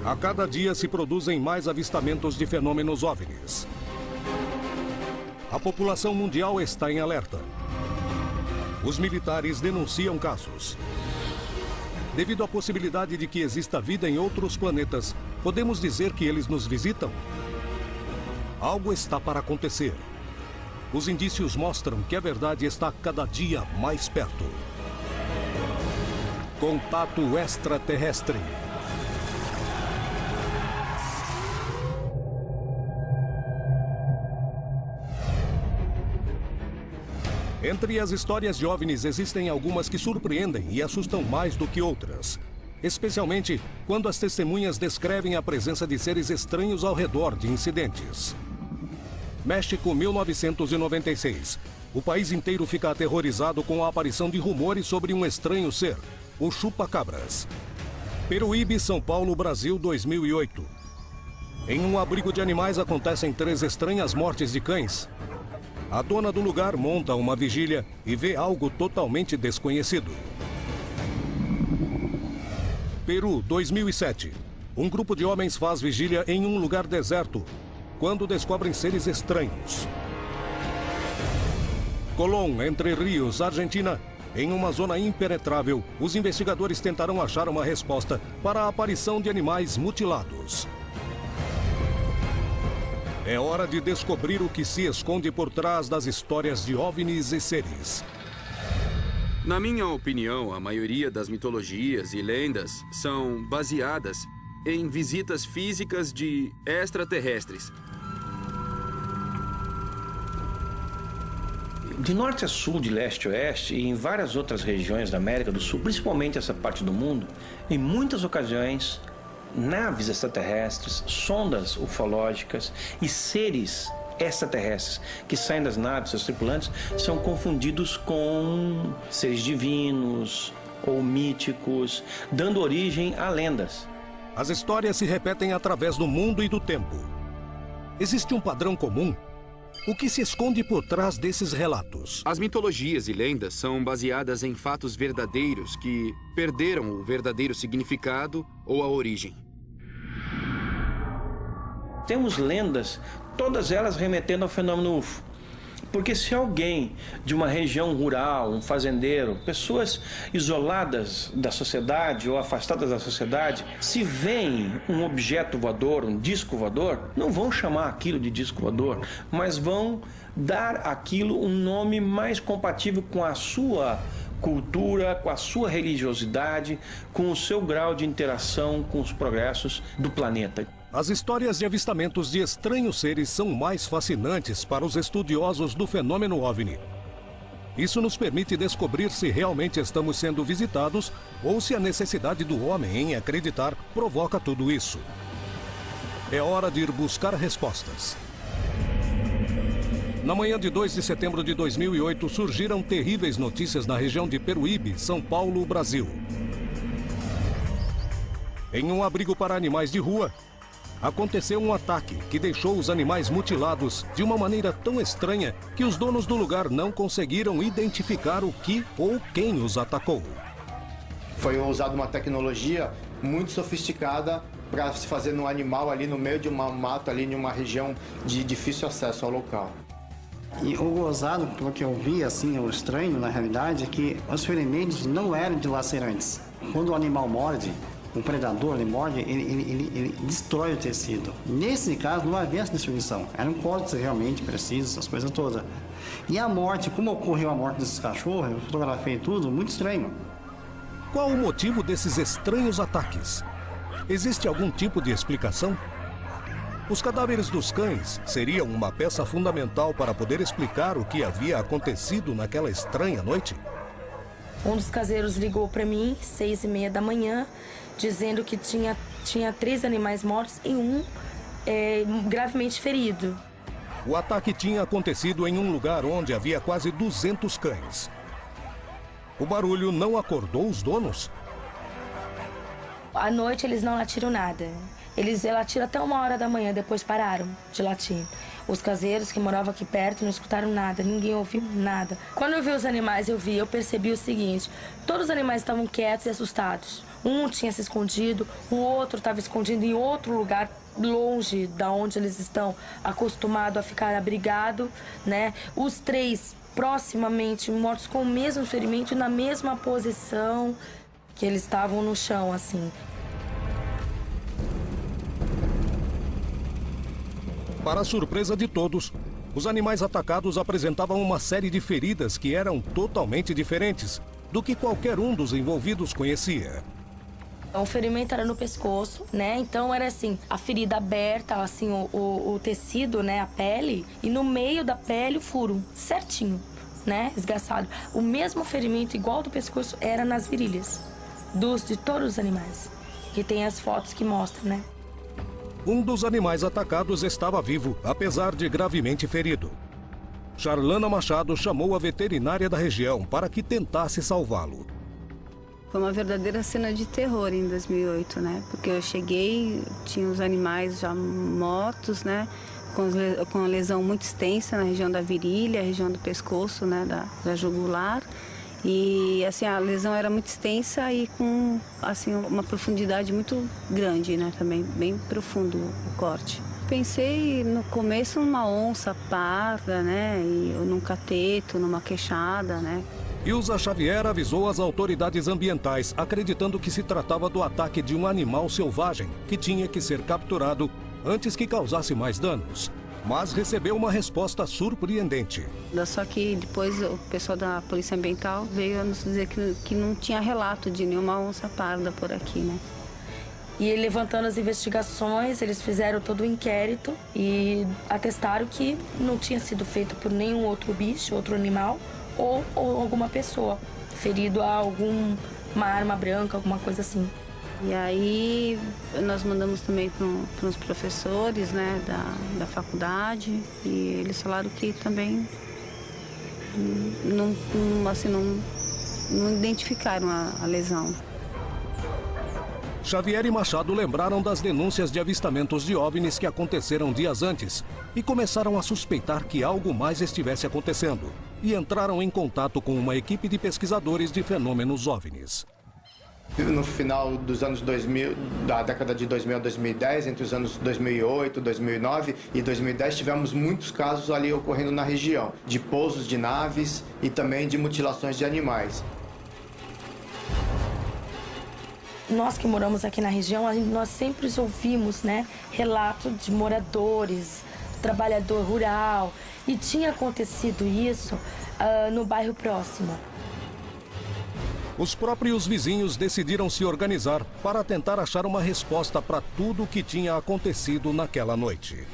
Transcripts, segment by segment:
A cada dia se produzem mais avistamentos de fenômenos OVNIs. A população mundial está em alerta. Os militares denunciam casos. Devido à possibilidade de que exista vida em outros planetas, podemos dizer que eles nos visitam? Algo está para acontecer. Os indícios mostram que a verdade está cada dia mais perto. Contato extraterrestre. Entre as histórias de OVNIs existem algumas que surpreendem e assustam mais do que outras. Especialmente quando as testemunhas descrevem a presença de seres estranhos ao redor de incidentes. México, 1996. O país inteiro fica aterrorizado com a aparição de rumores sobre um estranho ser, o chupa-cabras. Peruíbe, São Paulo, Brasil, 2008. Em um abrigo de animais acontecem 3 estranhas mortes de cães. A dona do lugar monta uma vigília e vê algo totalmente desconhecido. Peru, 2007. Um grupo de homens faz vigília em um lugar deserto, quando descobrem seres estranhos. Colón, Entre Rios, Argentina. Em uma zona impenetrável, os investigadores tentarão achar uma resposta para a aparição de animais mutilados. É hora de descobrir o que se esconde por trás das histórias de OVNIs e seres. Na minha opinião, a maioria das mitologias e lendas são baseadas em visitas físicas de extraterrestres. De norte a sul, de leste a oeste e em várias outras regiões da América do Sul, principalmente essa parte do mundo, em muitas ocasiões, naves extraterrestres, sondas ufológicas e seres extraterrestres que saem das naves, seus tripulantes, são confundidos com seres divinos ou míticos, dando origem a lendas. As histórias se repetem através do mundo e do tempo. Existe um padrão comum? O que se esconde por trás desses relatos? As mitologias e lendas são baseadas em fatos verdadeiros que perderam o verdadeiro significado ou a origem. Temos lendas, todas elas remetendo ao fenômeno UFO. Porque se alguém de uma região rural, um fazendeiro, pessoas isoladas da sociedade ou afastadas da sociedade, se veem um objeto voador, um disco voador, não vão chamar aquilo de disco voador, mas vão dar aquilo um nome mais compatível com a sua cultura, com a sua religiosidade, com o seu grau de interação com os progressos do planeta. As histórias de avistamentos de estranhos seres são mais fascinantes para os estudiosos do fenômeno OVNI. Isso nos permite descobrir se realmente estamos sendo visitados ou se a necessidade do homem em acreditar provoca tudo isso. É hora de ir buscar respostas. Na manhã de 2 de setembro de 2008, surgiram terríveis notícias na região de Peruíbe, São Paulo, Brasil. Em um abrigo para animais de rua, aconteceu um ataque que deixou os animais mutilados de uma maneira tão estranha que os donos do lugar não conseguiram identificar o que ou quem os atacou. Foi usada uma tecnologia muito sofisticada para se fazer no animal ali no meio de uma mata, ali em uma região de difícil acesso ao local. E o gozado, pelo que eu vi, assim, o estranho na realidade, é que os ferimentos não eram dilacerantes. Quando o animal morde, o predador, ele morde, ele destrói o tecido. Nesse caso, não havia essa destruição. Eram cortes realmente precisos, essas coisas todas. E a morte, como ocorreu a morte desses cachorros, eu fotografei tudo, muito estranho. Qual o motivo desses estranhos ataques? Existe algum tipo de explicação? Os cadáveres dos cães seriam uma peça fundamental para poder explicar o que havia acontecido naquela estranha noite? Um dos caseiros ligou para mim, 6h30 da manhã, dizendo que tinha 3 animais mortos e um gravemente ferido. O ataque tinha acontecido em um lugar onde havia quase 200 cães. O barulho não acordou os donos? À noite eles não latiram nada. Eles latiram até 1h da manhã, depois pararam de latir. Os caseiros que moravam aqui perto não escutaram nada, ninguém ouviu nada. Quando eu vi os animais, eu percebi o seguinte: todos os animais estavam quietos e assustados. Um tinha se escondido, o outro estava escondido em outro lugar, longe da onde eles estão acostumados a ficar abrigados, né? Os 3 proximamente mortos com o mesmo ferimento, na mesma posição que eles estavam no chão, assim. Para a surpresa de todos, os animais atacados apresentavam uma série de feridas que eram totalmente diferentes do que qualquer um dos envolvidos conhecia. O ferimento era no pescoço, né? Então era assim, a ferida aberta, assim, o tecido, né? A pele, e no meio da pele o furo, certinho, né? Esgaçado. O mesmo ferimento, igual do pescoço, era nas virilhas de todos os animais. Que tem as fotos que mostram, né? Um dos animais atacados estava vivo, apesar de gravemente ferido. Charlana Machado chamou a veterinária da região para que tentasse salvá-lo. Foi uma verdadeira cena de terror em 2008, né? Porque eu cheguei, tinha os animais já mortos, né? Com lesão muito extensa na região da virilha, região do pescoço, né? Da jugular. E assim, a lesão era muito extensa e com assim, uma profundidade muito grande, né? Também bem profundo o corte. Pensei no começo numa onça parda, né? E num cateto, numa queixada, né? Ilza Xavier avisou as autoridades ambientais, acreditando que se tratava do ataque de um animal selvagem que tinha que ser capturado antes que causasse mais danos. Mas recebeu uma resposta surpreendente. Só que depois o pessoal da Polícia Ambiental veio a nos dizer que não tinha relato de nenhuma onça parda por aqui, né? E levantando as investigações, eles fizeram todo o inquérito e atestaram que não tinha sido feito por nenhum outro bicho, outro animal, ou alguma pessoa ferido a alguma arma branca, alguma coisa assim. E aí nós mandamos também para os professores, né, da faculdade, e eles falaram que também não identificaram a lesão. Xavier e Machado lembraram das denúncias de avistamentos de OVNIs que aconteceram dias antes e começaram a suspeitar que algo mais estivesse acontecendo e entraram em contato com uma equipe de pesquisadores de fenômenos OVNIs. No final dos anos 2000, da década de 2000 a 2010, entre os anos 2008, 2009 e 2010, tivemos muitos casos ali ocorrendo na região, de pousos de naves e também de mutilações de animais. Nós que moramos aqui na região, nós sempre ouvimos, né, relatos de moradores, trabalhador rural, e tinha acontecido isso no bairro próximo. Os próprios vizinhos decidiram se organizar para tentar achar uma resposta para tudo o que tinha acontecido naquela noite.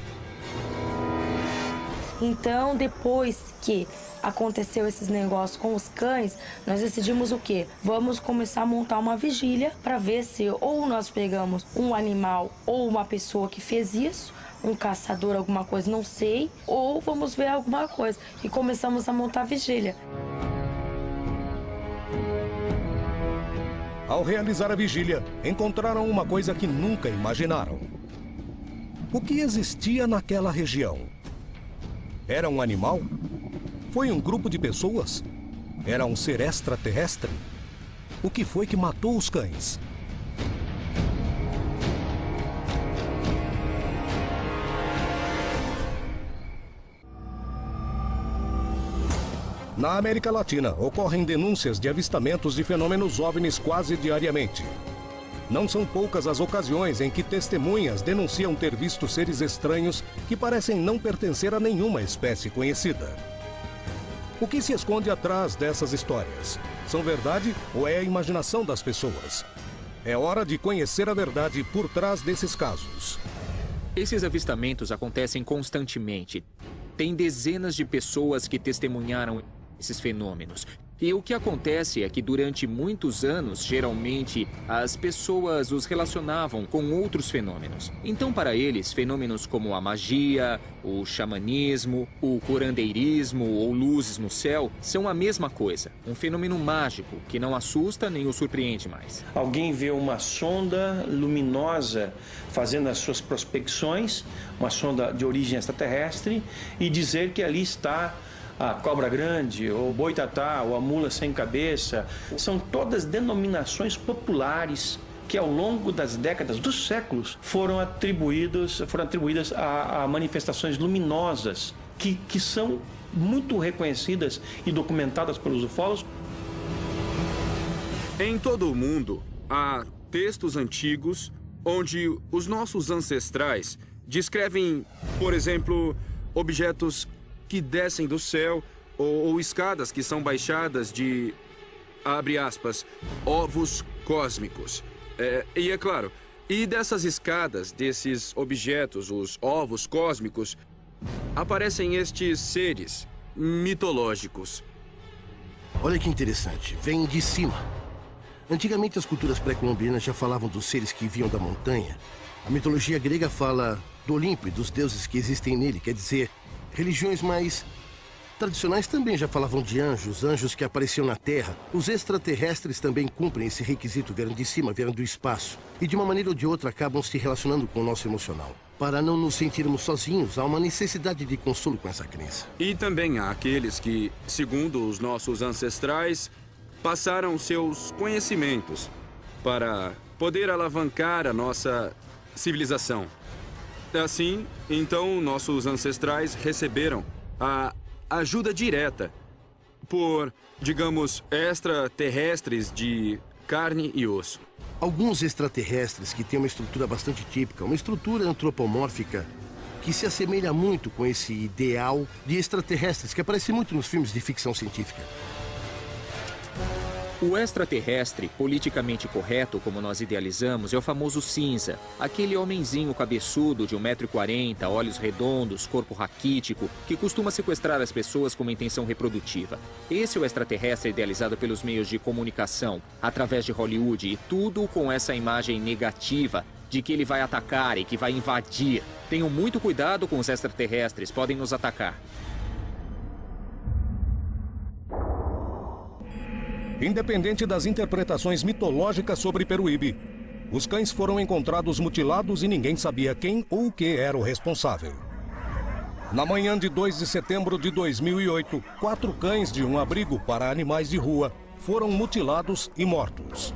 Então, depois que aconteceu esses negócios com os cães, nós decidimos o quê? Vamos começar a montar uma vigília para ver se ou nós pegamos um animal ou uma pessoa que fez isso, um caçador, alguma coisa, não sei, ou vamos ver alguma coisa. E começamos a montar a vigília. Ao realizar a vigília, encontraram uma coisa que nunca imaginaram. O que existia naquela região? Era um animal? Foi um grupo de pessoas? Era um ser extraterrestre? O que foi que matou os cães? Na América Latina, ocorrem denúncias de avistamentos de fenômenos OVNIs quase diariamente. Não são poucas as ocasiões em que testemunhas denunciam ter visto seres estranhos que parecem não pertencer a nenhuma espécie conhecida. O que se esconde atrás dessas histórias? São verdade ou é a imaginação das pessoas? É hora de conhecer a verdade por trás desses casos. Esses avistamentos acontecem constantemente. Tem dezenas de pessoas que testemunharam esses fenômenos. E o que acontece é que durante muitos anos, geralmente, as pessoas os relacionavam com outros fenômenos. Então, para eles, fenômenos como a magia, o xamanismo, o curandeirismo ou luzes no céu são a mesma coisa. Um fenômeno mágico que não assusta nem o surpreende mais. Alguém vê uma sonda luminosa fazendo as suas prospecções, uma sonda de origem extraterrestre, e dizer que ali está a cobra grande, ou boitatá, ou a mula sem cabeça. São todas denominações populares que ao longo das décadas, dos séculos, foram atribuídas a manifestações luminosas que são muito reconhecidas e documentadas pelos ufólogos. Em todo o mundo, há textos antigos onde os nossos ancestrais descrevem, por exemplo, objetos que descem do céu ou escadas que são baixadas de, abre aspas, ovos cósmicos. E é claro, e dessas escadas, desses objetos, os ovos cósmicos, aparecem estes seres mitológicos. Olha que interessante, vem de cima. Antigamente as culturas pré-colombianas já falavam dos seres que vinham da montanha. A mitologia grega fala do Olimpo e dos deuses que existem nele, quer dizer, religiões mais tradicionais também já falavam de anjos, anjos que apareciam na Terra. Os extraterrestres também cumprem esse requisito, vieram de cima, vieram do espaço. E de uma maneira ou de outra acabam se relacionando com o nosso emocional. Para não nos sentirmos sozinhos, há uma necessidade de consolo com essa crença. E também há aqueles que, segundo os nossos ancestrais, passaram seus conhecimentos para poder alavancar a nossa civilização. Assim, então, nossos ancestrais receberam a ajuda direta por, digamos, extraterrestres de carne e osso. Alguns extraterrestres que têm uma estrutura bastante típica, uma estrutura antropomórfica que se assemelha muito com esse ideal de extraterrestres que aparece muito nos filmes de ficção científica. O extraterrestre, politicamente correto, como nós idealizamos, é o famoso cinza. Aquele homenzinho cabeçudo de 1,40 m, olhos redondos, corpo raquítico, que costuma sequestrar as pessoas com uma intenção reprodutiva. Esse é o extraterrestre idealizado pelos meios de comunicação, através de Hollywood, e tudo com essa imagem negativa de que ele vai atacar e que vai invadir. Tenham muito cuidado com os extraterrestres, podem nos atacar. Independente das interpretações mitológicas sobre Peruíbe, os cães foram encontrados mutilados e ninguém sabia quem ou o que era o responsável. Na manhã de 2 de setembro de 2008, 4 cães de um abrigo para animais de rua foram mutilados e mortos.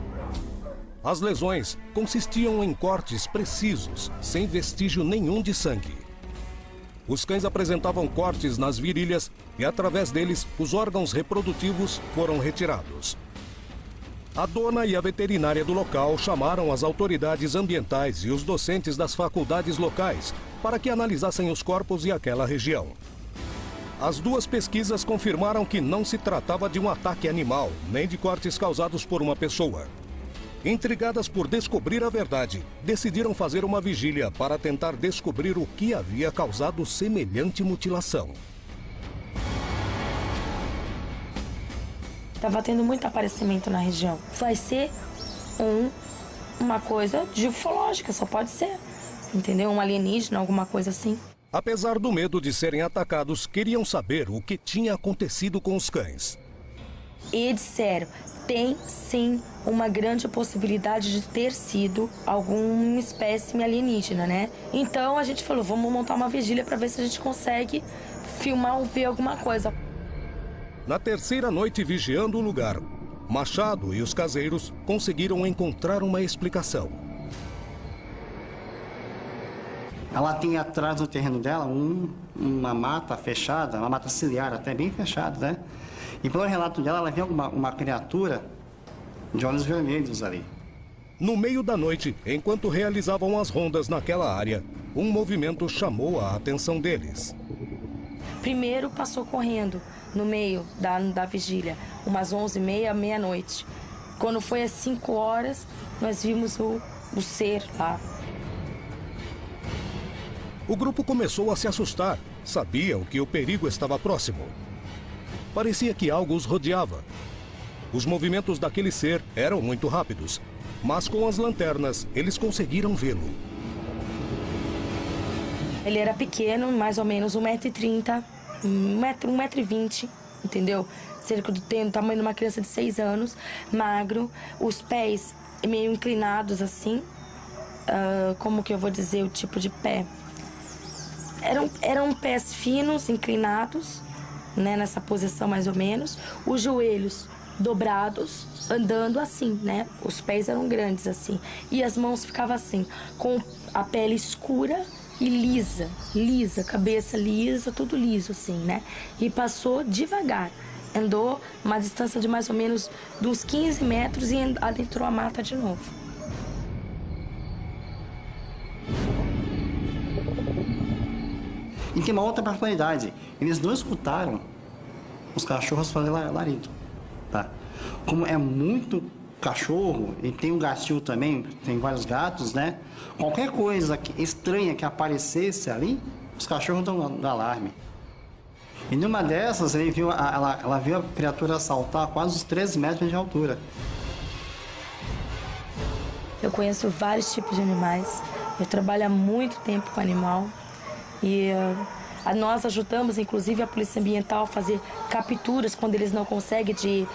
As lesões consistiam em cortes precisos, sem vestígio nenhum de sangue. Os cães apresentavam cortes nas virilhas e, através deles, os órgãos reprodutivos foram retirados. A dona e a veterinária do local chamaram as autoridades ambientais e os docentes das faculdades locais para que analisassem os corpos e aquela região. As duas pesquisas confirmaram que não se tratava de um ataque animal, nem de cortes causados por uma pessoa. Intrigadas por descobrir a verdade, decidiram fazer uma vigília para tentar descobrir o que havia causado semelhante mutilação. Estava tendo muito aparecimento na região. Vai ser uma coisa de ufológica, só pode ser. Entendeu? Um alienígena, alguma coisa assim. Apesar do medo de serem atacados, queriam saber o que tinha acontecido com os cães. E disseram, tem sim uma grande possibilidade de ter sido alguma espécime alienígena, né? Então a gente falou, vamos montar uma vigília para ver se a gente consegue filmar ou ver alguma coisa. Na terceira noite vigiando o lugar, Machado e os caseiros conseguiram encontrar uma explicação. Ela tem atrás do terreno dela uma mata fechada, uma mata ciliar até bem fechada, né? E pelo relato dela, ela vê uma criatura de olhos vermelhos ali. No meio da noite, enquanto realizavam as rondas naquela área, um movimento chamou a atenção deles. Primeiro passou correndo no meio da vigília, umas 11h30, meia-noite. Quando foi às 5 horas, nós vimos o ser lá. O grupo começou a se assustar. Sabiam que o perigo estava próximo. Parecia que algo os rodeava. Os movimentos daquele ser eram muito rápidos, mas com as lanternas eles conseguiram vê-lo. Ele era pequeno, mais ou menos 1,30 m, 1,20 m, entendeu? Cerca do tamanho de uma criança de 6 anos, magro, os pés meio inclinados assim. Como que eu vou dizer o tipo de pé? Eram pés finos, inclinados, né, nessa posição mais ou menos. Os joelhos dobrados, andando assim, né? Os pés eram grandes assim. E as mãos ficavam assim, com a pele escura e lisa, cabeça lisa, tudo liso assim, né? E passou devagar. Andou uma distância de mais ou menos de uns 15 metros e adentrou a mata de novo. E tem uma outra particularidade. Eles não escutaram os cachorros fazer larido, tá? Como é muito cachorro, e tem um gatinho também, tem vários gatos, né? Qualquer coisa estranha que aparecesse ali, os cachorros dão alarme. E numa dessas, ela viu a criatura saltar quase uns 13 metros de altura. Eu conheço vários tipos de animais. Eu trabalho há muito tempo com animal. E nós ajudamos, inclusive, a Polícia Ambiental a fazer capturas quando eles não conseguem de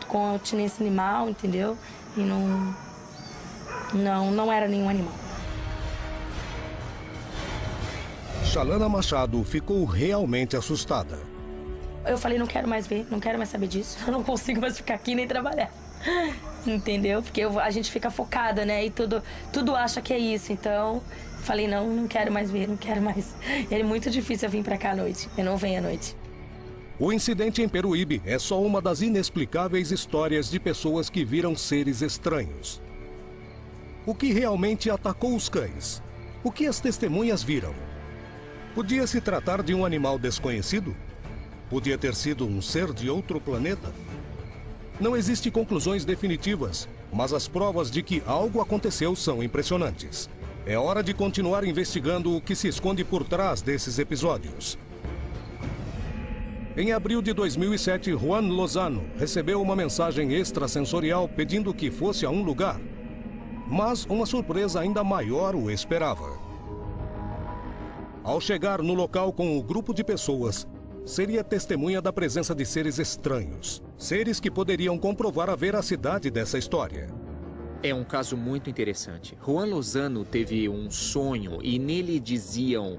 continência animal, entendeu? E não era nenhum animal. Shalana Machado ficou realmente assustada. Eu falei, não quero mais ver, não quero mais saber disso. Eu não consigo mais ficar aqui nem trabalhar. Entendeu? Porque a gente fica focada, né? E tudo acha que é isso. Então, falei, não quero mais ver, não quero mais. É muito difícil eu vir pra cá à noite. Eu não venho à noite. O incidente em Peruíbe é só uma das inexplicáveis histórias de pessoas que viram seres estranhos. O que realmente atacou os cães? O que as testemunhas viram? Podia se tratar de um animal desconhecido? Podia ter sido um ser de outro planeta? Não existem conclusões definitivas, mas as provas de que algo aconteceu são impressionantes. É hora de continuar investigando o que se esconde por trás desses episódios. Em abril de 2007, Juan Lozano recebeu uma mensagem extrasensorial pedindo que fosse a um lugar. Mas uma surpresa ainda maior o esperava. Ao chegar no local com o grupo de pessoas, seria testemunha da presença de seres estranhos. Seres que poderiam comprovar a veracidade dessa história. É um caso muito interessante. Juan Lozano teve um sonho e nele diziam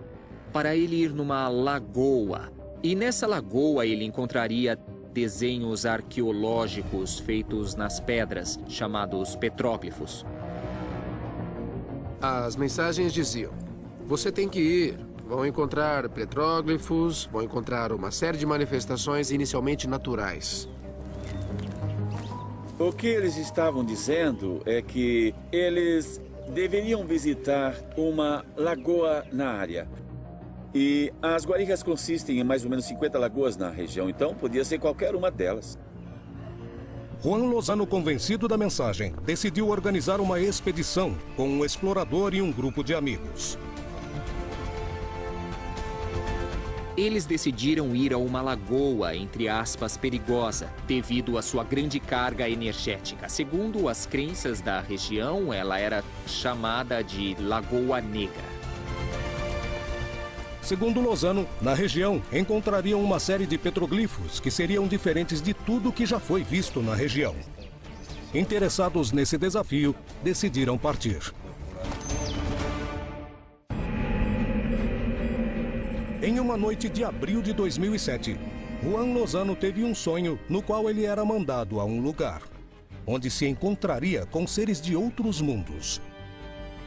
para ele ir numa lagoa. E nessa lagoa ele encontraria desenhos arqueológicos feitos nas pedras, chamados petróglifos. As mensagens diziam: você tem que ir. Vão encontrar petróglifos, vão encontrar uma série de manifestações inicialmente naturais. O que eles estavam dizendo é que eles deveriam visitar uma lagoa na área. E as guarigas consistem em mais ou menos 50 lagoas na região, então podia ser qualquer uma delas. Juan Lozano, convencido da mensagem, decidiu organizar uma expedição com um explorador e um grupo de amigos. Eles decidiram ir a uma lagoa, entre aspas, perigosa, devido à sua grande carga energética. Segundo as crenças da região, ela era chamada de Lagoa Negra. Segundo Lozano, na região encontrariam uma série de petroglifos que seriam diferentes de tudo que já foi visto na região. Interessados nesse desafio, decidiram partir. Em uma noite de abril de 2007, Juan Lozano teve um sonho no qual ele era mandado a um lugar, onde se encontraria com seres de outros mundos.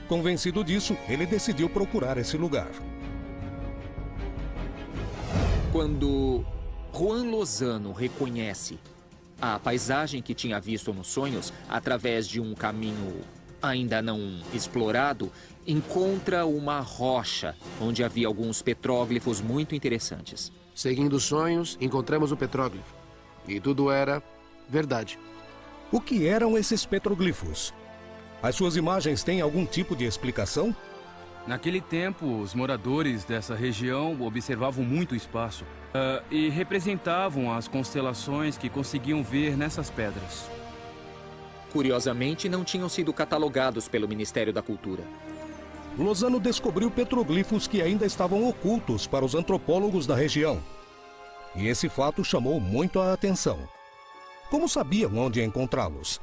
Convencido disso, ele decidiu procurar esse lugar. Quando Juan Lozano reconhece a paisagem que tinha visto nos sonhos, através de um caminho ainda não explorado, encontra uma rocha onde havia alguns petróglifos muito interessantes. Seguindo os sonhos, encontramos o petróglifo. E tudo era verdade. O que eram esses petroglifos? As suas imagens têm algum tipo de explicação? Naquele tempo, os moradores dessa região observavam muito o espaço. e representavam as constelações que conseguiam ver nessas pedras. Curiosamente, não tinham sido catalogados pelo Ministério da Cultura. Lozano descobriu petroglifos que ainda estavam ocultos para os antropólogos da região. E esse fato chamou muito a atenção. Como sabiam onde encontrá-los?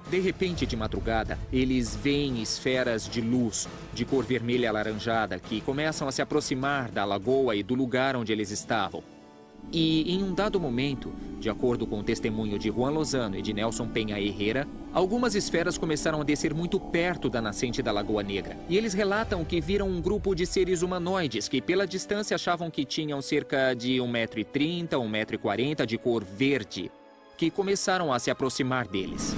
De repente, de madrugada, eles veem esferas de luz, de cor vermelha alaranjada, que começam a se aproximar da lagoa e do lugar onde eles estavam. E, em um dado momento, de acordo com o testemunho de Juan Lozano e de Nelson Penha Herrera, algumas esferas começaram a descer muito perto da nascente da Lagoa Negra. E eles relatam que viram um grupo de seres humanoides que, pela distância, achavam que tinham cerca de 1,30 m, 1,40 m, de cor verde, que começaram a se aproximar deles.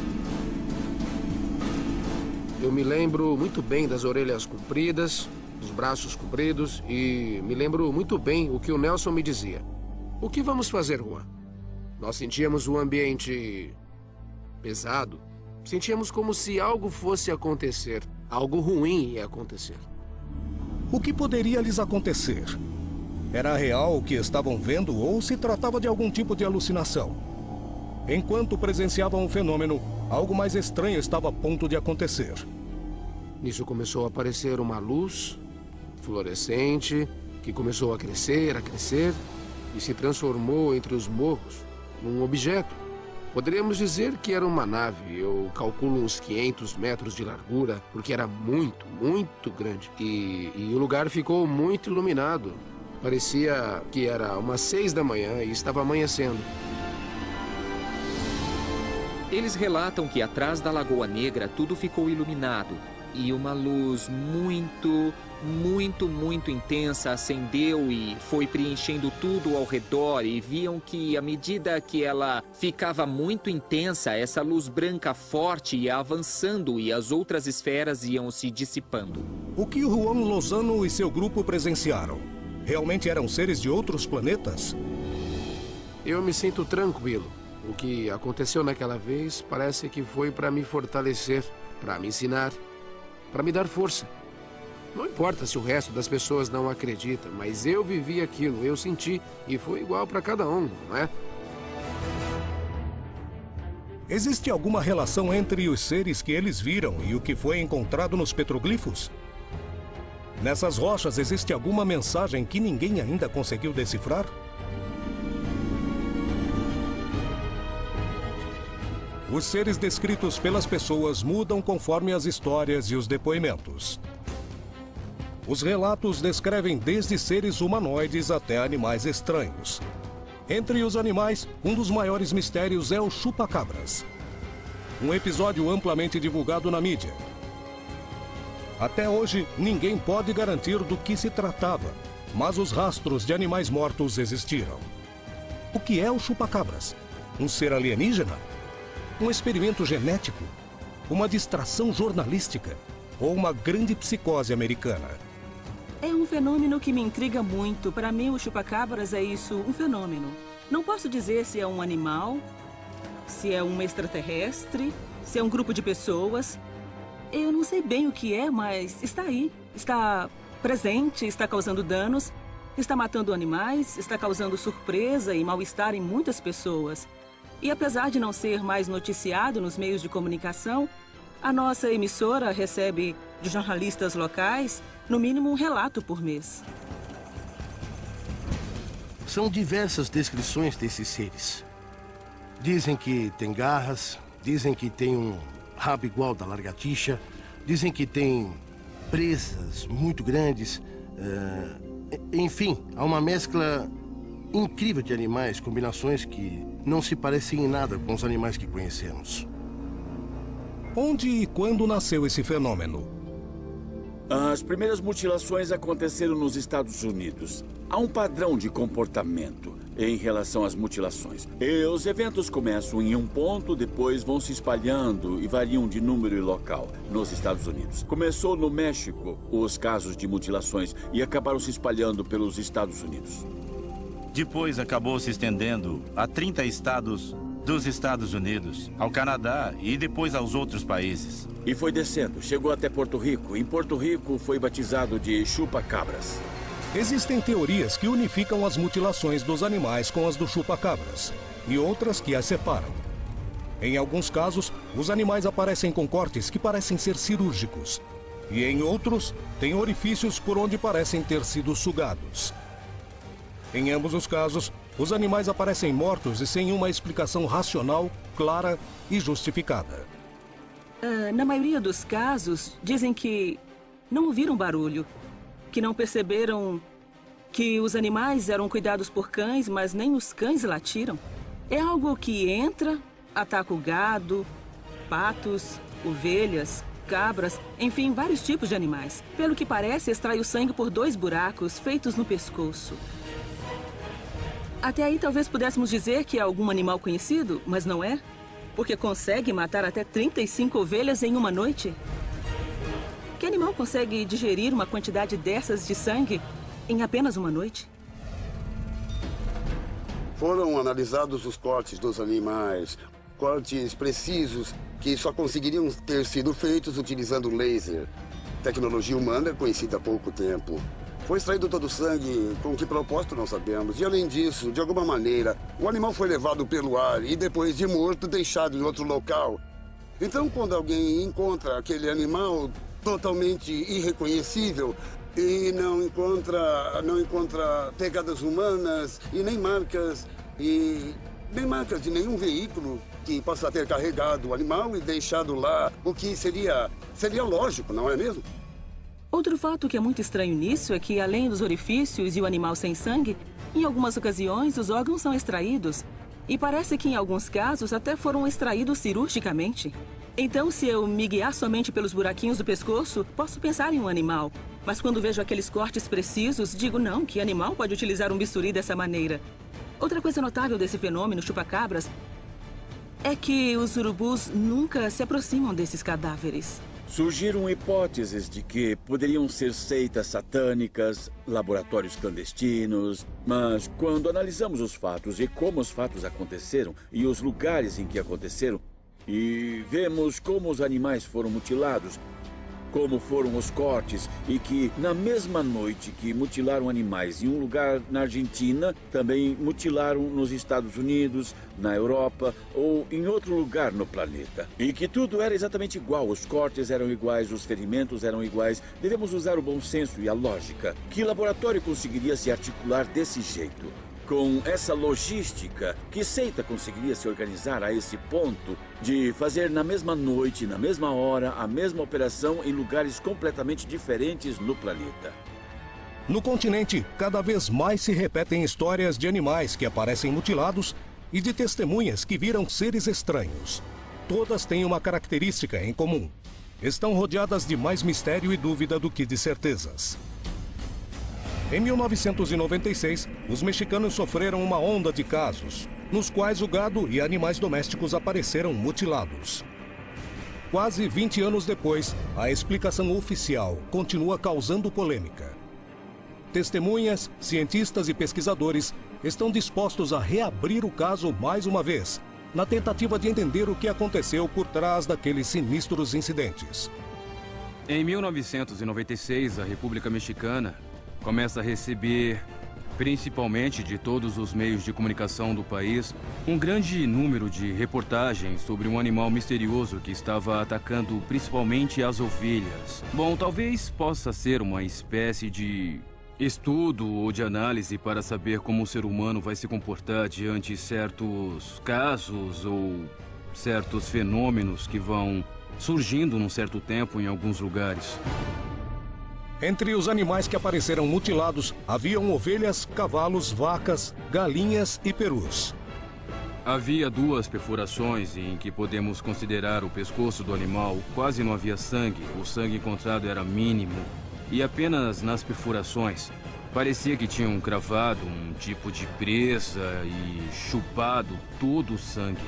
Eu me lembro muito bem das orelhas compridas, dos braços compridos e me lembro muito bem o que o Nelson me dizia. O que vamos fazer, Juan? Nós sentíamos um ambiente pesado. Sentíamos como se algo fosse acontecer. Algo ruim ia acontecer. O que poderia lhes acontecer? Era real o que estavam vendo ou se tratava de algum tipo de alucinação? Enquanto presenciavam o fenômeno, algo mais estranho estava a ponto de acontecer. Nisso começou a aparecer uma luz fluorescente que começou a crescer e se transformou entre os morros num objeto. Poderíamos dizer que era uma nave. Eu calculo uns 500 metros de largura, porque era muito, muito grande. E o lugar ficou muito iluminado. Parecia que era umas 6 da manhã e estava amanhecendo. Eles relatam que atrás da Lagoa Negra tudo ficou iluminado e uma luz muito intensa acendeu e foi preenchendo tudo ao redor e viam que à medida que ela ficava muito intensa, essa luz branca forte ia avançando e as outras esferas iam se dissipando. O que o Juan Lozano e seu grupo presenciaram? Realmente eram seres de outros planetas? Eu me sinto tranquilo. O que aconteceu naquela vez parece que foi para me fortalecer, para me ensinar, para me dar força. Não importa se o resto das pessoas não acredita, mas eu vivi aquilo, eu senti, e foi igual para cada um, não é? Existe alguma relação entre os seres que eles viram e o que foi encontrado nos petroglifos? Nessas rochas existe alguma mensagem que ninguém ainda conseguiu decifrar? Os seres descritos pelas pessoas mudam conforme as histórias e os depoimentos. Os relatos descrevem desde seres humanoides até animais estranhos. Entre os animais, um dos maiores mistérios é o chupa-cabras. Um episódio amplamente divulgado na mídia. Até hoje, ninguém pode garantir do que se tratava, mas os rastros de animais mortos existiram. O que é o chupa-cabras? Um ser alienígena? Um experimento genético? Uma distração jornalística? Ou uma grande psicose americana? É um fenômeno que me intriga muito. Para mim, o chupa-cabras é isso, um fenômeno. Não posso dizer se é um animal, se é um extraterrestre, se é um grupo de pessoas. Eu não sei bem o que é, mas está aí. Está presente, está causando danos, está matando animais, está causando surpresa e mal-estar em muitas pessoas. E apesar de não ser mais noticiado nos meios de comunicação, a nossa emissora recebe de jornalistas locais, no mínimo, um relato por mês. São diversas descrições desses seres. Dizem que tem garras, dizem que tem um rabo igual da lagartixa, dizem que tem presas muito grandes. Enfim, há uma mescla incrível de animais, combinações que não se parecem em nada com os animais que conhecemos. Onde e quando nasceu esse fenômeno? As primeiras mutilações aconteceram nos Estados Unidos. Há um padrão de comportamento em relação às mutilações. E os eventos começam em um ponto, depois vão se espalhando e variam de número e local nos Estados Unidos. Começou no México os casos de mutilações e acabaram se espalhando pelos Estados Unidos. Depois acabou se estendendo a 30 estados dos Estados Unidos, ao Canadá e depois aos outros países. E foi descendo, chegou até Porto Rico. Em Porto Rico foi batizado de chupa-cabras. Existem teorias que unificam as mutilações dos animais com as do chupa-cabras e outras que as separam. Em alguns casos, os animais aparecem com cortes que parecem ser cirúrgicos e em outros, têm orifícios por onde parecem ter sido sugados. Em ambos os casos, os animais aparecem mortos e sem uma explicação racional, clara e justificada. Na maioria dos casos, dizem que não ouviram barulho, que não perceberam que os animais eram cuidados por cães, mas nem os cães latiram. É algo que entra, ataca o gado, patos, ovelhas, cabras, enfim, vários tipos de animais. Pelo que parece, extrai o sangue por 2 buracos feitos no pescoço. Até aí talvez pudéssemos dizer que é algum animal conhecido, mas não é, porque consegue matar até 35 ovelhas em uma noite. Que animal consegue digerir uma quantidade dessas de sangue em apenas uma noite? Foram analisados os cortes dos animais, cortes precisos que só conseguiriam ter sido feitos utilizando laser. Tecnologia humana conhecida há pouco tempo. Foi extraído todo o sangue, com que propósito não sabemos. E além disso, de alguma maneira, o animal foi levado pelo ar e depois de morto deixado em outro local. Então, quando alguém encontra aquele animal totalmente irreconhecível e não encontra pegadas humanas e nem marcas de nenhum veículo que possa ter carregado o animal e deixado lá, o que seria lógico, não é mesmo? Outro fato que é muito estranho nisso é que, além dos orifícios e o animal sem sangue, em algumas ocasiões os órgãos são extraídos. E parece que em alguns casos até foram extraídos cirurgicamente. Então, se eu me guiar somente pelos buraquinhos do pescoço, posso pensar em um animal. Mas quando vejo aqueles cortes precisos, digo não, que animal pode utilizar um bisturi dessa maneira? Outra coisa notável desse fenômeno chupa-cabras é que os urubus nunca se aproximam desses cadáveres. Surgiram hipóteses de que poderiam ser seitas satânicas, laboratórios clandestinos, mas quando analisamos os fatos e como os fatos aconteceram e os lugares em que aconteceram, e vemos como os animais foram mutilados, como foram os cortes e que na mesma noite que mutilaram animais em um lugar na Argentina, também mutilaram nos Estados Unidos, na Europa ou em outro lugar no planeta. E que tudo era exatamente igual, os cortes eram iguais, os ferimentos eram iguais. Devemos usar o bom senso e a lógica. Que laboratório conseguiria se articular desse jeito? Com essa logística, que seita conseguiria se organizar a esse ponto de fazer na mesma noite, na mesma hora, a mesma operação em lugares completamente diferentes no planeta? No continente, cada vez mais se repetem histórias de animais que aparecem mutilados e de testemunhas que viram seres estranhos. Todas têm uma característica em comum. Estão rodeadas de mais mistério e dúvida do que de certezas. Em 1996, os mexicanos sofreram uma onda de casos, nos quais o gado e animais domésticos apareceram mutilados. Quase 20 anos depois, a explicação oficial continua causando polêmica. Testemunhas, cientistas e pesquisadores estão dispostos a reabrir o caso mais uma vez, na tentativa de entender o que aconteceu por trás daqueles sinistros incidentes. Em 1996, a República Mexicana começa a receber, principalmente de todos os meios de comunicação do país, um grande número de reportagens sobre um animal misterioso que estava atacando principalmente as ovelhas. Bom, talvez possa ser uma espécie de estudo ou de análise para saber como o ser humano vai se comportar diante certos casos ou certos fenômenos que vão surgindo num certo tempo em alguns lugares. Entre os animais que apareceram mutilados, haviam ovelhas, cavalos, vacas, galinhas e perus. Havia 2 perfurações em que podemos considerar o pescoço do animal. Quase não havia sangue, o sangue encontrado era mínimo. E apenas nas perfurações, parecia que tinham cravado um tipo de presa e chupado todo o sangue.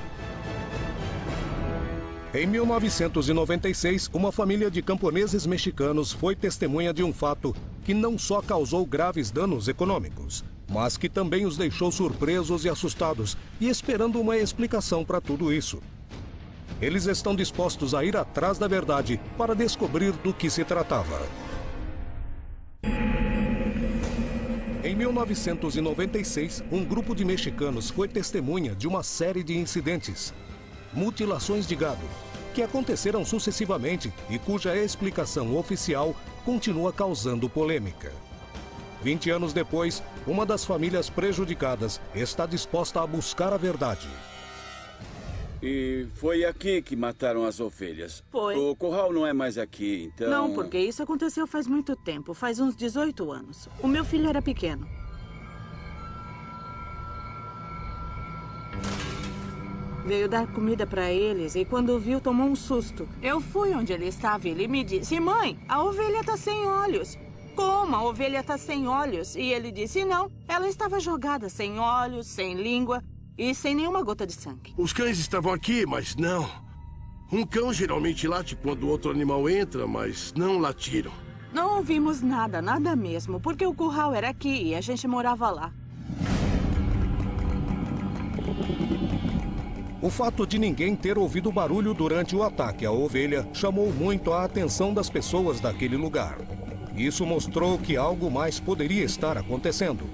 Em 1996, uma família de camponeses mexicanos foi testemunha de um fato que não só causou graves danos econômicos, mas que também os deixou surpresos e assustados e esperando uma explicação para tudo isso. Eles estão dispostos a ir atrás da verdade para descobrir do que se tratava. Em 1996, um grupo de mexicanos foi testemunha de uma série de incidentes, mutilações de gado, que aconteceram sucessivamente e cuja explicação oficial continua causando polêmica. 20 anos depois, uma das famílias prejudicadas está disposta a buscar a verdade. E foi aqui que mataram as ovelhas. Foi. O curral não é mais aqui, então... Não, porque isso aconteceu faz muito tempo, faz uns 18 anos. O meu filho era pequeno. Veio dar comida para eles e quando viu, tomou um susto. Eu fui onde ele estava e ele me disse, mãe, a ovelha está sem olhos. Como? A ovelha está sem olhos? E ele disse, não, ela estava jogada sem olhos, sem língua e sem nenhuma gota de sangue. Os cães estavam aqui, mas não. Um cão geralmente late quando outro animal entra, mas não latiram. Não ouvimos nada, nada mesmo, porque o curral era aqui e a gente morava lá. O fato de ninguém ter ouvido barulho durante o ataque à ovelha chamou muito a atenção das pessoas daquele lugar. Isso mostrou que algo mais poderia estar acontecendo.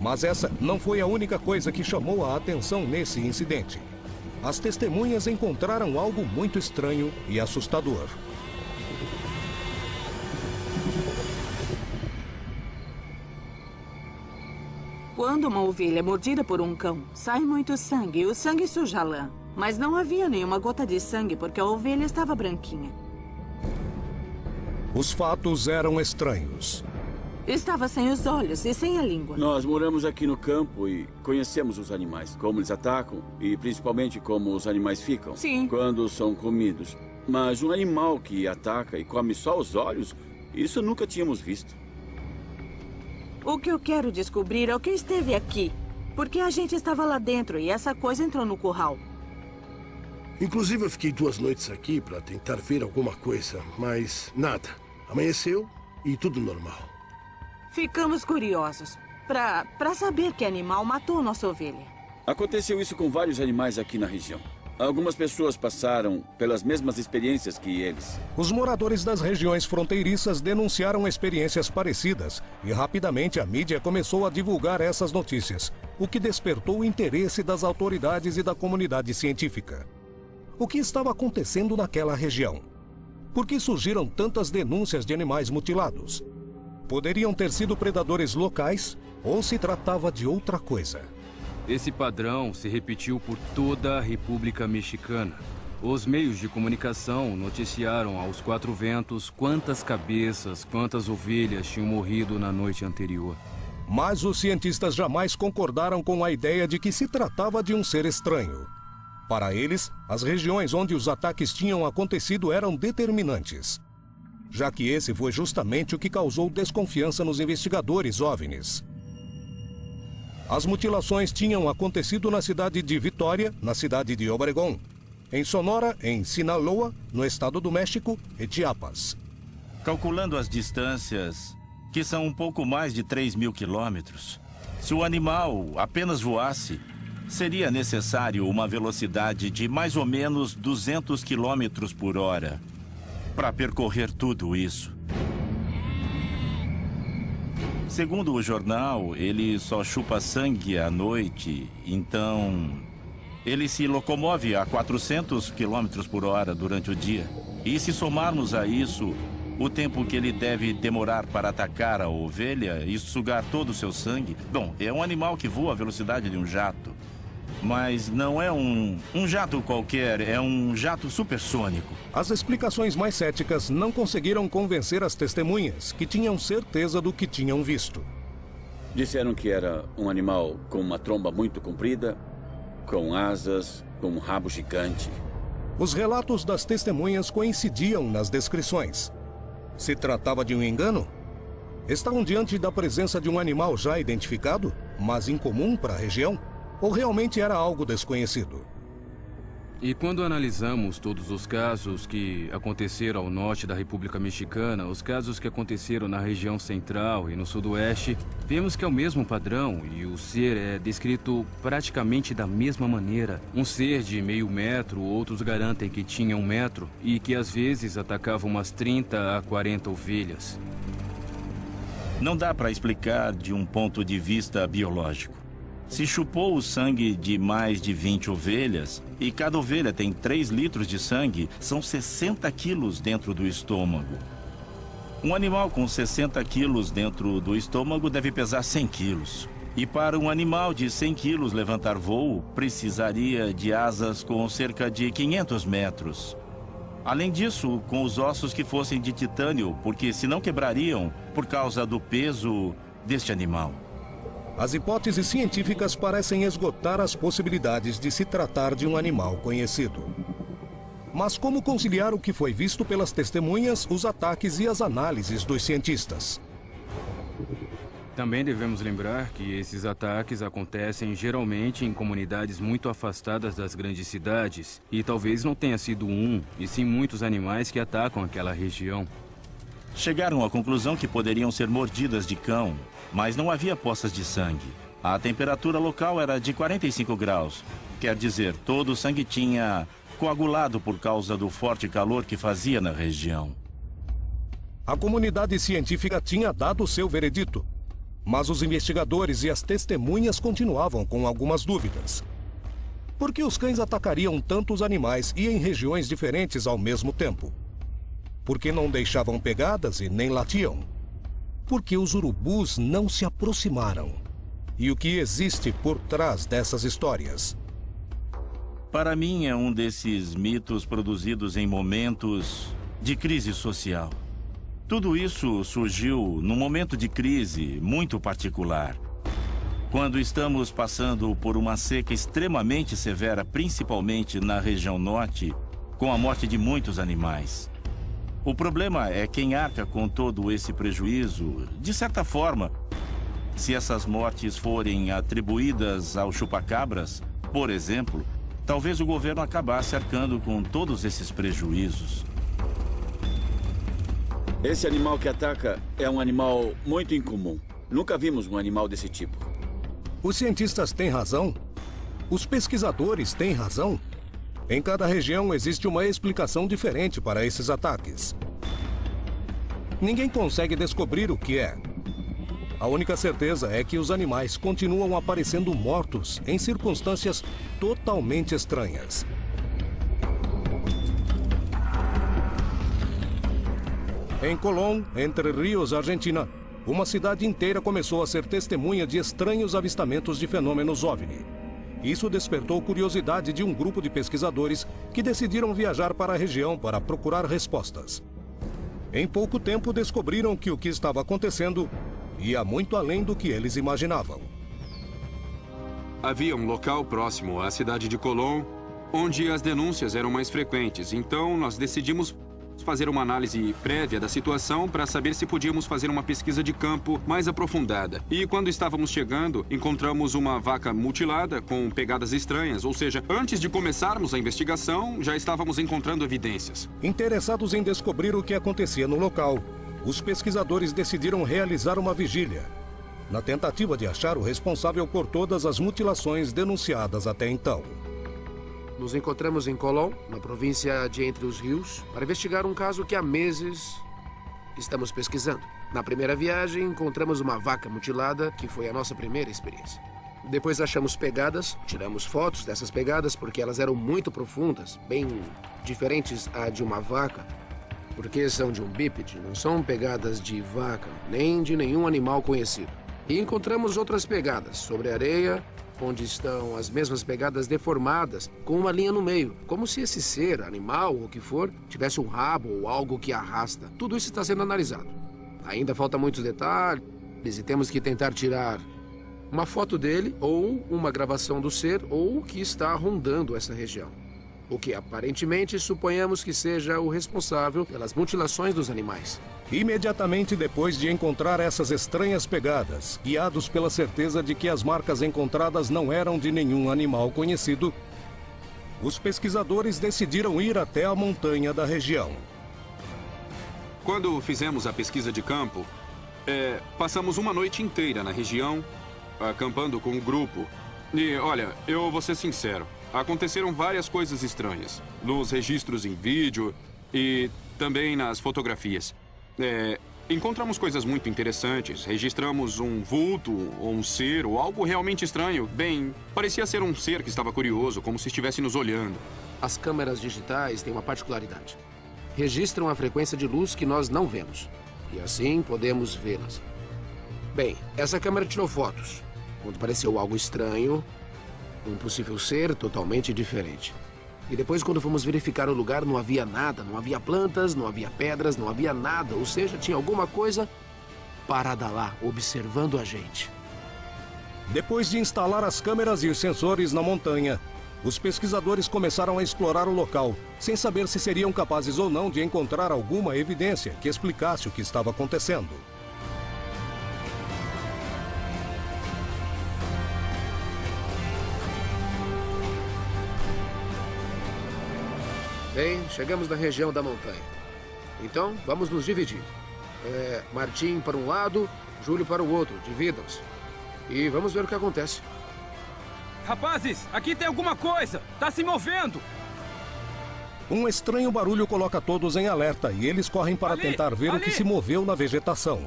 Mas essa não foi a única coisa que chamou a atenção nesse incidente. As testemunhas encontraram algo muito estranho e assustador. Quando uma ovelha é mordida por um cão, sai muito sangue e o sangue suja a lã. Mas não havia nenhuma gota de sangue porque a ovelha estava branquinha. Os fatos eram estranhos. Estava sem os olhos e sem a língua. Nós moramos aqui no campo e conhecemos os animais, como eles atacam e principalmente como os animais ficam. Sim. Quando são comidos. Mas um animal que ataca e come só os olhos, isso nunca tínhamos visto. O que eu quero descobrir é o que esteve aqui. Porque a gente estava lá dentro e essa coisa entrou no curral. Inclusive, eu fiquei 2 noites aqui para tentar ver alguma coisa, mas nada. Amanheceu e tudo normal. Ficamos curiosos para saber que animal matou nossa ovelha. Aconteceu isso com vários animais aqui na região. Algumas pessoas passaram pelas mesmas experiências que eles. Os moradores das regiões fronteiriças denunciaram experiências parecidas e rapidamente a mídia começou a divulgar essas notícias, o que despertou o interesse das autoridades e da comunidade científica. O que estava acontecendo naquela região? Por que surgiram tantas denúncias de animais mutilados? Poderiam ter sido predadores locais ou se tratava de outra coisa? Esse padrão se repetiu por toda a República Mexicana. Os meios de comunicação noticiaram aos 4 ventos quantas cabeças, quantas ovelhas tinham morrido na noite anterior. Mas os cientistas jamais concordaram com a ideia de que se tratava de um ser estranho. Para eles, as regiões onde os ataques tinham acontecido eram determinantes, já que esse foi justamente o que causou desconfiança nos investigadores OVNIs. As mutilações tinham acontecido na cidade de Vitória, na cidade de Obregón, em Sonora, em Sinaloa, no estado do México e Chiapas. Calculando as distâncias, que são um pouco mais de 3.000 quilômetros, se o animal apenas voasse, seria necessário uma velocidade de mais ou menos 200 quilômetros por hora para percorrer tudo isso. Segundo o jornal, ele só chupa sangue à noite, então ele se locomove a 400 quilômetros por hora durante o dia. E se somarmos a isso o tempo que ele deve demorar para atacar a ovelha e sugar todo o seu sangue, bom, é um animal que voa à velocidade de um jato. Mas não é um jato qualquer, é um jato supersônico. As explicações mais céticas não conseguiram convencer as testemunhas, que tinham certeza do que tinham visto. Disseram que era um animal com uma tromba muito comprida, com asas, com um rabo gigante. Os relatos das testemunhas coincidiam nas descrições. Se tratava de um engano? Estavam diante da presença de um animal já identificado, mas incomum para a região? Ou realmente era algo desconhecido? E quando analisamos todos os casos que aconteceram ao norte da República Mexicana, os casos que aconteceram na região central e no sudoeste, vemos que é o mesmo padrão e o ser é descrito praticamente da mesma maneira. Um ser de meio metro, outros garantem que tinha 1 metro e que às vezes atacava umas 30 a 40 ovelhas. Não dá para explicar de um ponto de vista biológico. Se chupou o sangue de mais de 20 ovelhas, e cada ovelha tem 3 litros de sangue, são 60 quilos dentro do estômago. Um animal com 60 quilos dentro do estômago deve pesar 100 quilos. E para um animal de 100 quilos levantar voo, precisaria de asas com cerca de 500 metros. Além disso, com os ossos que fossem de titânio, porque senão quebrariam por causa do peso deste animal. As hipóteses científicas parecem esgotar as possibilidades de se tratar de um animal conhecido. Mas como conciliar o que foi visto pelas testemunhas, os ataques e as análises dos cientistas? Também devemos lembrar que esses ataques acontecem geralmente em comunidades muito afastadas das grandes cidades, e talvez não tenha sido um, e sim muitos animais que atacam aquela região. Chegaram à conclusão que poderiam ser mordidas de cão, mas não havia poças de sangue. A temperatura local era de 45 graus. Quer dizer, todo o sangue tinha coagulado por causa do forte calor que fazia na região. A comunidade científica tinha dado seu veredito, mas os investigadores e as testemunhas continuavam com algumas dúvidas. Por que os cães atacariam tantos animais e em regiões diferentes ao mesmo tempo? Por que não deixavam pegadas e nem latiam? Por que os urubus não se aproximaram? E o que existe por trás dessas histórias? Para mim, é um desses mitos produzidos em momentos de crise social. Tudo isso surgiu num momento de crise muito particular. Quando estamos passando por uma seca extremamente severa, principalmente na região norte, com a morte de muitos animais. O problema é quem arca com todo esse prejuízo, de certa forma. Se essas mortes forem atribuídas ao chupacabras, por exemplo, talvez o governo acabasse arcando com todos esses prejuízos. Esse animal que ataca é um animal muito incomum. Nunca vimos um animal desse tipo. Os cientistas têm razão? Os pesquisadores têm razão? Em cada região existe uma explicação diferente para esses ataques. Ninguém consegue descobrir o que é. A única certeza é que os animais continuam aparecendo mortos em circunstâncias totalmente estranhas. Em Colón, Entre Ríos, Argentina, uma cidade inteira começou a ser testemunha de estranhos avistamentos de fenômenos OVNI. Isso despertou curiosidade de um grupo de pesquisadores que decidiram viajar para a região para procurar respostas. Em pouco tempo descobriram que o que estava acontecendo ia muito além do que eles imaginavam. Havia um local próximo à cidade de Colón, onde as denúncias eram mais frequentes. Então, nós decidimos fazer uma análise prévia da situação para saber se podíamos fazer uma pesquisa de campo mais aprofundada. E quando estávamos chegando, encontramos uma vaca mutilada com pegadas estranhas, ou seja, antes de começarmos a investigação, já estávamos encontrando evidências. Interessados em descobrir o que acontecia no local, os pesquisadores decidiram realizar uma vigília, na tentativa de achar o responsável por todas as mutilações denunciadas até então. Nos encontramos em Colón, na província de Entre os Rios, para investigar um caso que há meses estamos pesquisando. Na primeira viagem, encontramos uma vaca mutilada, que foi a nossa primeira experiência. Depois achamos pegadas, tiramos fotos dessas pegadas porque elas eram muito profundas, bem diferentes à de uma vaca, porque são de um bípede, não são pegadas de vaca, nem de nenhum animal conhecido. E encontramos outras pegadas sobre areia, onde estão as mesmas pegadas deformadas, com uma linha no meio, como se esse ser, animal ou o que for, tivesse um rabo ou algo que arrasta. Tudo isso está sendo analisado. Ainda falta muitos detalhes e temos que tentar tirar uma foto dele ou uma gravação do ser ou o que está rondando essa região. O que aparentemente suponhamos que seja o responsável pelas mutilações dos animais. Imediatamente depois de encontrar essas estranhas pegadas, guiados pela certeza de que as marcas encontradas não eram de nenhum animal conhecido, os pesquisadores decidiram ir até a montanha da região. Quando fizemos a pesquisa de campo, passamos uma noite inteira na região, acampando com o grupo. E, olha, eu vou ser sincero, aconteceram várias coisas estranhas, nos registros em vídeo e também nas fotografias. Encontramos coisas muito interessantes. Registramos um vulto, ou um ser, ou algo realmente estranho. Bem, parecia ser um ser que estava curioso, como se estivesse nos olhando. As câmeras digitais têm uma particularidade. Registram a frequência de luz que nós não vemos. E assim podemos vê-las. Bem, essa câmera tirou fotos. Quando pareceu algo estranho, um possível ser totalmente diferente. E depois, quando fomos verificar o lugar, não havia nada. Não havia plantas, não havia pedras, não havia nada. Ou seja, tinha alguma coisa parada lá, observando a gente. Depois de instalar as câmeras e os sensores na montanha, os pesquisadores começaram a explorar o local, sem saber se seriam capazes ou não de encontrar alguma evidência que explicasse o que estava acontecendo. Bem, chegamos na região da montanha. Então, vamos nos dividir. Martim para um lado, Júlio para o outro. Dividam-se. E vamos ver o que acontece. Rapazes, aqui tem alguma coisa! Tá se movendo! Um estranho barulho coloca todos em alerta e eles correm para tentar ver o que se moveu na vegetação.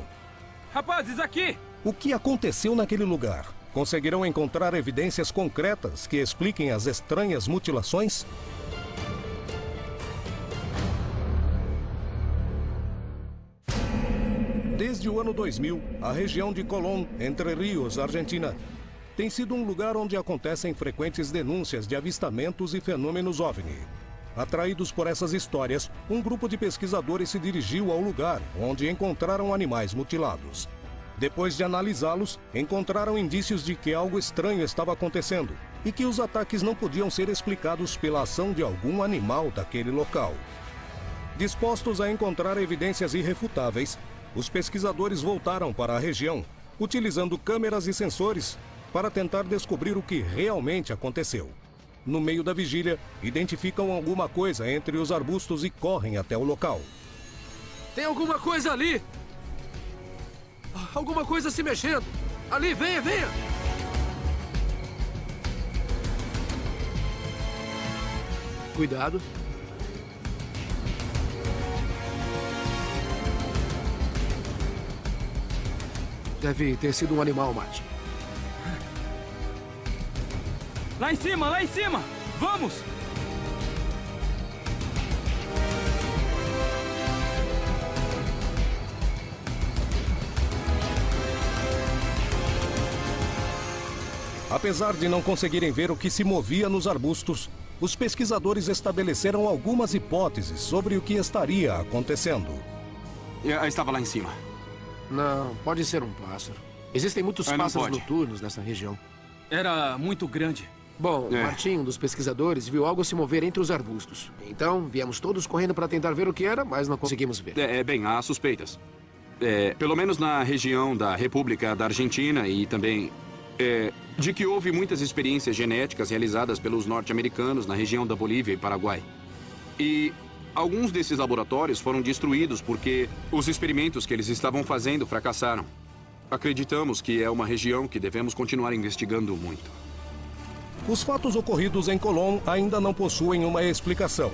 Rapazes, aqui! O que aconteceu naquele lugar? Conseguirão encontrar evidências concretas que expliquem as estranhas mutilações? Desde o ano 2000, a região de Colón, Entre Ríos, Argentina, tem sido um lugar onde acontecem frequentes denúncias de avistamentos e fenômenos OVNI. Atraídos por essas histórias, um grupo de pesquisadores se dirigiu ao lugar, onde encontraram animais mutilados. Depois de analisá-los, encontraram indícios de que algo estranho estava acontecendo e que os ataques não podiam ser explicados pela ação de algum animal daquele local. Dispostos a encontrar evidências irrefutáveis, os pesquisadores voltaram para a região, utilizando câmeras e sensores para tentar descobrir o que realmente aconteceu. No meio da vigília, identificam alguma coisa entre os arbustos e correm até o local. Tem alguma coisa ali! Alguma coisa se mexendo! Ali, venha, venha! Cuidado. Deve ter sido um animal, Martin. Lá em cima, lá em cima! Vamos! Apesar de não conseguirem ver o que se movia nos arbustos, os pesquisadores estabeleceram algumas hipóteses sobre o que estaria acontecendo. Estava lá em cima. Não, pode ser um pássaro. Existem muitos pássaros noturnos nessa região. Era muito grande. Bom, Martim, um dos pesquisadores, viu algo se mover entre os arbustos. Então, viemos todos correndo para tentar ver o que era, mas não conseguimos ver. Bem, há suspeitas. Pelo menos na região da República da Argentina e também de que houve muitas experiências genéticas realizadas pelos norte-americanos na região da Bolívia e Paraguai. E alguns desses laboratórios foram destruídos porque os experimentos que eles estavam fazendo fracassaram. Acreditamos que é uma região que devemos continuar investigando muito. Os fatos ocorridos em Colón ainda não possuem uma explicação,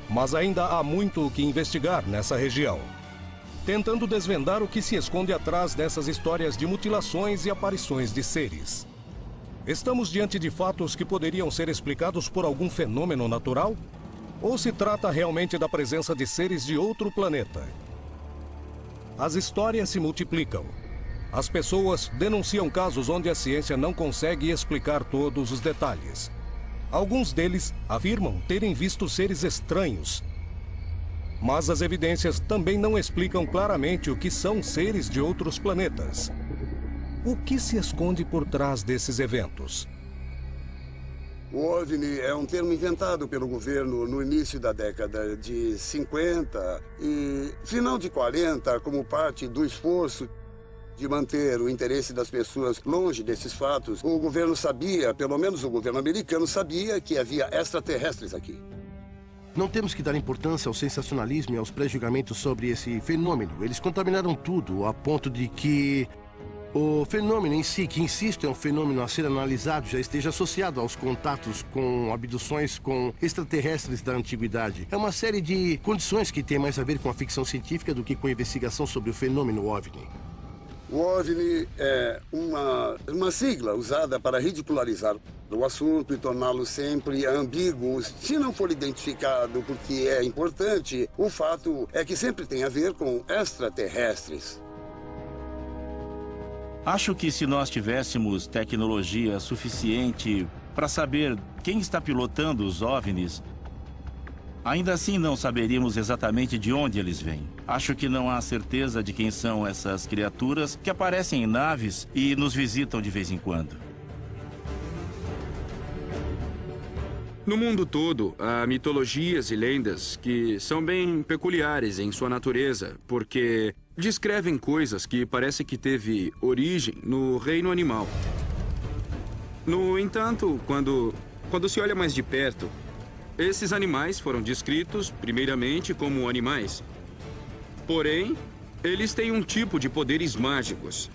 mas ainda há muito o que investigar nessa região. Tentando desvendar o que se esconde atrás dessas histórias de mutilações e aparições de seres. Estamos diante de fatos que poderiam ser explicados por algum fenômeno natural? Ou se trata realmente da presença de seres de outro planeta? As histórias se multiplicam. As pessoas denunciam casos onde a ciência não consegue explicar todos os detalhes. Alguns deles afirmam terem visto seres estranhos. Mas as evidências também não explicam claramente o que são seres de outros planetas. O que se esconde por trás desses eventos? O OVNI é um termo inventado pelo governo no início da década de 50 e final de 40 como parte do esforço de manter o interesse das pessoas longe desses fatos. O governo sabia, pelo menos o governo americano sabia, que havia extraterrestres aqui. Não temos que dar importância ao sensacionalismo e aos pré-julgamentos sobre esse fenômeno. Eles contaminaram tudo a ponto de que o fenômeno em si, que insisto, é um fenômeno a ser analisado, já esteja associado aos contatos com abduções com extraterrestres da antiguidade. É uma série de condições que tem mais a ver com a ficção científica do que com a investigação sobre o fenômeno OVNI. O OVNI é uma sigla usada para ridicularizar o assunto e torná-lo sempre ambíguo, se não for identificado, porque é importante. O fato é que sempre tem a ver com extraterrestres. Acho que se nós tivéssemos tecnologia suficiente para saber quem está pilotando os OVNIs, ainda assim não saberíamos exatamente de onde eles vêm. Acho que não há certeza de quem são essas criaturas que aparecem em naves e nos visitam de vez em quando. No mundo todo, há mitologias e lendas que são bem peculiares em sua natureza, porque descrevem coisas que parece que teve origem no reino animal. No entanto, quando se olha mais de perto, esses animais foram descritos primeiramente como animais. Porém, eles têm um tipo de poderes mágicos.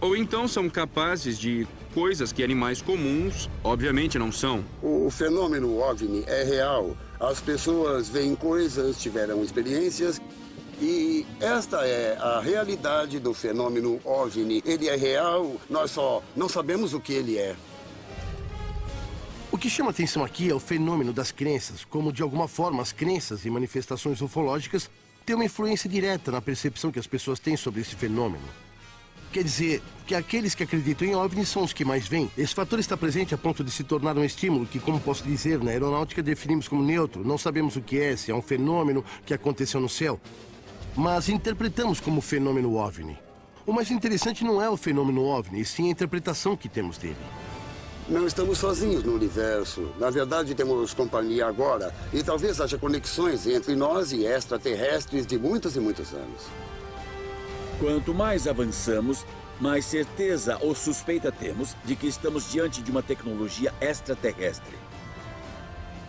Ou então são capazes de coisas que animais comuns, obviamente, não são. O fenômeno OVNI é real. As pessoas veem coisas, tiveram experiências. E esta é a realidade do fenômeno OVNI. Ele é real, nós só não sabemos o que ele é. O que chama atenção aqui é o fenômeno das crenças, como de alguma forma as crenças e manifestações ufológicas têm uma influência direta na percepção que as pessoas têm sobre esse fenômeno. Quer dizer que aqueles que acreditam em OVNIs são os que mais veem. Esse fator está presente a ponto de se tornar um estímulo que, como posso dizer, na aeronáutica definimos como neutro. Não sabemos o que é, se é um fenômeno que aconteceu no céu, mas interpretamos como fenômeno OVNI. O mais interessante não é o fenômeno OVNI, e sim a interpretação que temos dele. Não estamos sozinhos no universo. Na verdade, temos companhia agora. E talvez haja conexões entre nós e extraterrestres de muitos e muitos anos. Quanto mais avançamos, mais certeza ou suspeita temos de que estamos diante de uma tecnologia extraterrestre.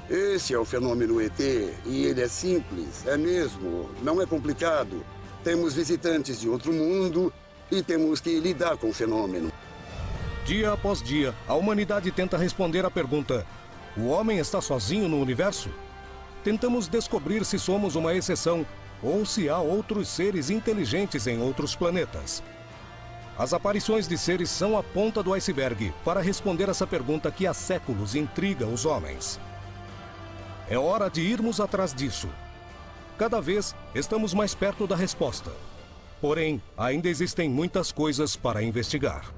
Esse é o fenômeno ET, e ele é simples, é mesmo, não é complicado. Temos visitantes de outro mundo e temos que lidar com o fenômeno. Dia após dia, a humanidade tenta responder à pergunta: o homem está sozinho no universo? Tentamos descobrir se somos uma exceção ou se há outros seres inteligentes em outros planetas. As aparições de seres são a ponta do iceberg para responder essa pergunta que há séculos intriga os homens. É hora de irmos atrás disso. Cada vez estamos mais perto da resposta. Porém, ainda existem muitas coisas para investigar.